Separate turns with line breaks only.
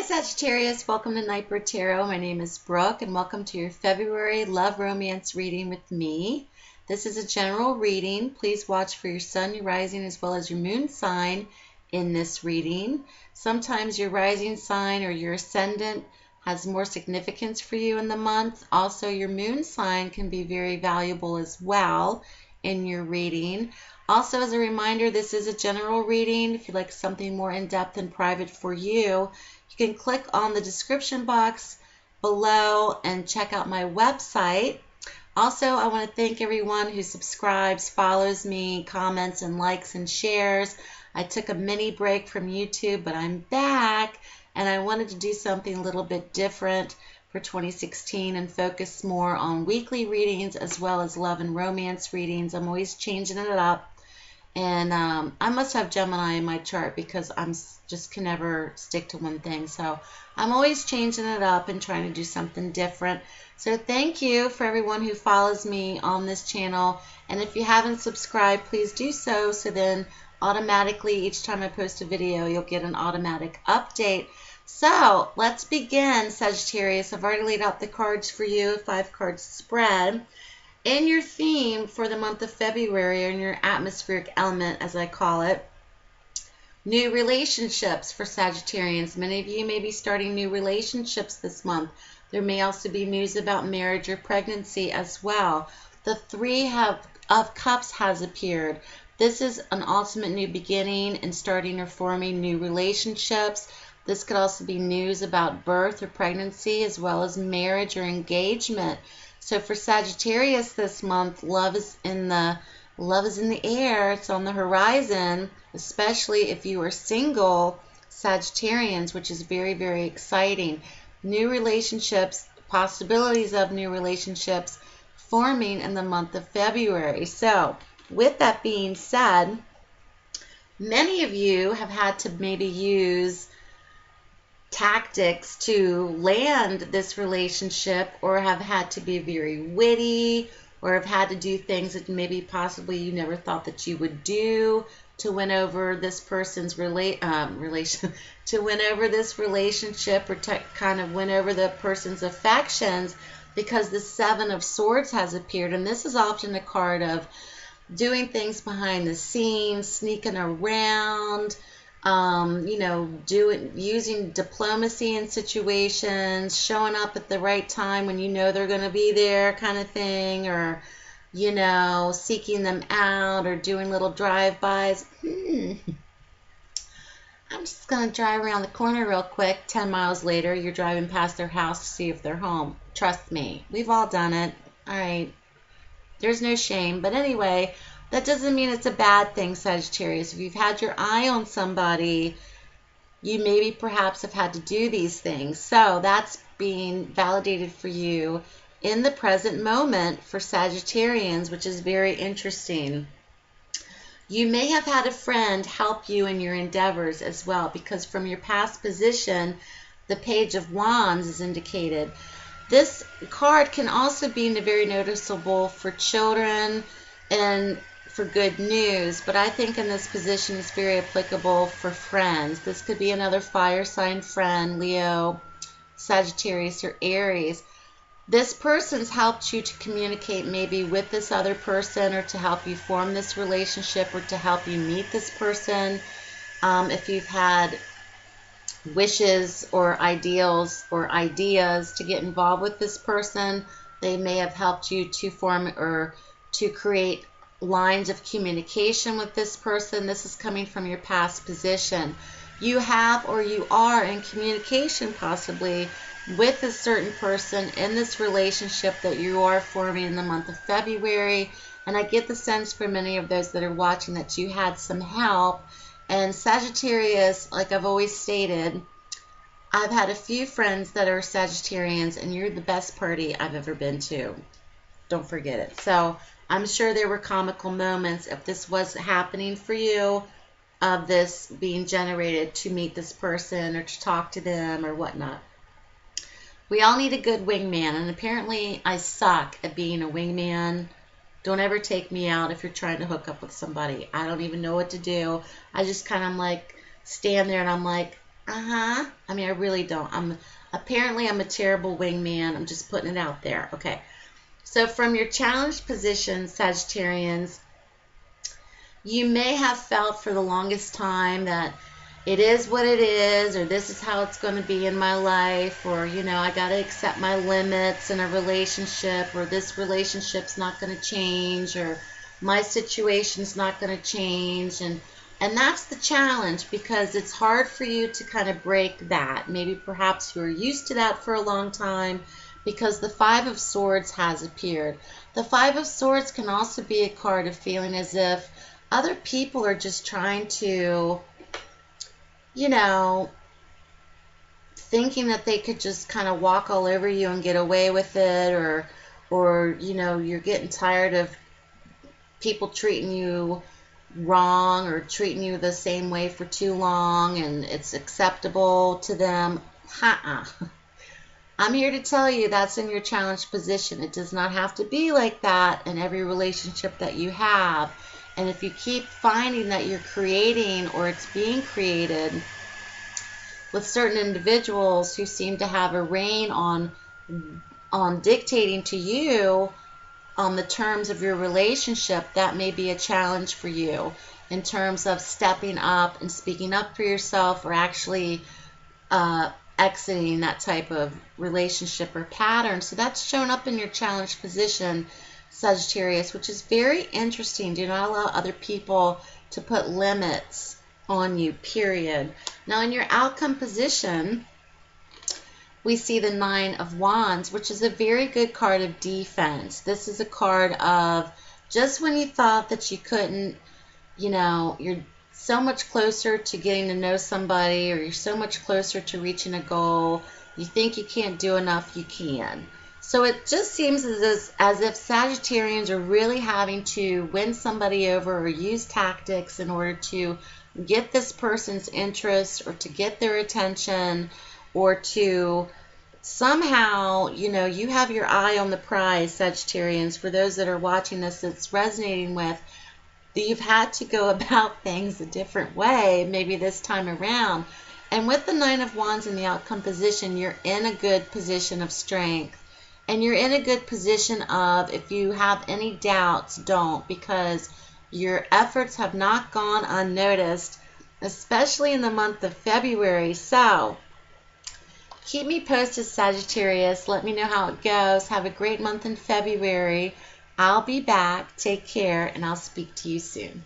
Sagittarius, welcome to Nightbird Tarot. My name is Brooke and welcome to your February love romance reading with me. This is a general reading. Please watch for your sun, your rising, as well as your moon sign in this reading. Sometimes your rising sign or your ascendant has more significance for you in the month. Also, your moon sign can be very valuable as well in your reading. Also, as a reminder, this is a general reading. If you'd like something more in-depth and private for you, you can click on the description box below and check out my website. Also, I want to thank everyone who subscribes, follows me, comments, and likes and shares. I took a mini break from YouTube, but I'm back, and I wanted to do something a little bit different for 2016 and focus more on weekly readings as well as love and romance readings. I'm always changing it up. And I must have Gemini in my chart because I'm just can never stick to one thing. So I'm always changing it up and trying to do something different. So thank you for everyone who follows me on this channel. And if you haven't subscribed, please do so. So then automatically each time I post a video, you'll get an automatic update. So let's begin, Sagittarius. I've already laid out the cards for you, a 5-card spread. In your theme for the month of February, or in your atmospheric element, as I call it, new relationships for Sagittarians. Many of you may be starting new relationships this month. There may also be news about marriage or pregnancy as well. The Three of Cups has appeared. This is an ultimate new beginning and starting or forming new relationships. This could also be news about birth or pregnancy as well as marriage or engagement. So for Sagittarius this month, love is in the air. It's on the horizon, especially if you are single Sagittarians, which is very, very exciting. New relationships, possibilities of new relationships forming in the month of February. So with that being said, many of you have had to maybe use tactics to land this relationship, or have had to be very witty, or have had to do things that maybe possibly you never thought that you would do to win over this person's to win over this relationship, or to kind of win over the person's affections, because the Seven of Swords has appeared. And this is often a card of doing things behind the scenes, sneaking around, using diplomacy in situations, showing up at the right time when you know they're going to be there kind of thing, or, seeking them out, or doing little drive-bys. I'm just going to drive around the corner real quick. 10 miles later, you're driving past their house to see if they're home. Trust me, we've all done it. All right. There's no shame. But anyway, that doesn't mean it's a bad thing, Sagittarius. If you've had your eye on somebody, you maybe perhaps have had to do these things. So that's being validated for you in the present moment for Sagittarians, which is very interesting. You may have had a friend help you in your endeavors as well, because from your past position, the Page of Wands is indicated. This card can also be very noticeable for children and for good news, but I think in this position it's very applicable for friends. This could be another fire sign friend, Leo, Sagittarius, or Aries. This person's helped you to communicate maybe with this other person, or to help you form this relationship, or to help you meet this person. If you've had wishes or ideals or ideas to get involved with this person, they may have helped you to form or to create lines of communication with this person. This is coming from your past position. You have, or you are in communication possibly with a certain person in this relationship that you are forming in the month of February. And I get the sense for many of those that are watching that you had some help. And Sagittarius, like I've always stated, I've had a few friends that are Sagittarians, and you're the best party I've ever been to. Don't forget it. So I'm sure there were comical moments if this was happening for you, of this being generated to meet this person or to talk to them or whatnot. We all need a good wingman, and apparently I suck at being a wingman. Don't ever take me out if you're trying to hook up with somebody. I don't even know what to do. I just kind of like stand there and I'm like, I mean, I really don't. Apparently I'm a terrible wingman. I'm just putting it out there. Okay. So from your challenged position, Sagittarians, you may have felt for the longest time that it is what it is, or this is how it's going to be in my life, or, I got to accept my limits in a relationship, or this relationship's not going to change, or my situation's not going to change. And that's the challenge, because it's hard for you to kind of break that. Maybe perhaps you were used to that for a long time, because the Five of Swords has appeared. The Five of Swords can also be a card of feeling as if other people are just trying to, thinking that they could just kind of walk all over you and get away with it, or you're getting tired of people treating you wrong or treating you the same way for too long and it's acceptable to them. I'm here to tell you that's in your challenged position. It does not have to be like that in every relationship that you have. And if you keep finding that you're creating, or it's being created with certain individuals who seem to have a reign on dictating to you on the terms of your relationship, that may be a challenge for you in terms of stepping up and speaking up for yourself, or actually exiting that type of relationship or pattern. So that's shown up in your challenged position, Sagittarius, which is very interesting. Do not allow other people to put limits on you, period. Now, in your outcome position, we see the Nine of Wands, which is a very good card of defense. This is a card of just when you thought that you couldn't, you're so much closer to getting to know somebody, or you're so much closer to reaching a goal, you think you can't do enough, you can. So it just seems as if Sagittarians are really having to win somebody over or use tactics in order to get this person's interest, or to get their attention, or to somehow, you have your eye on the prize, Sagittarians. For those that are watching this, it's resonating with, you've had to go about things a different way, maybe this time around. And with the Nine of Wands in the outcome position, you're in a good position of strength. And you're in a good position of, if you have any doubts, don't, because your efforts have not gone unnoticed, especially in the month of February. So keep me posted, Sagittarius. Let me know how it goes. Have a great month in February. I'll be back. Take care, and I'll speak to you soon.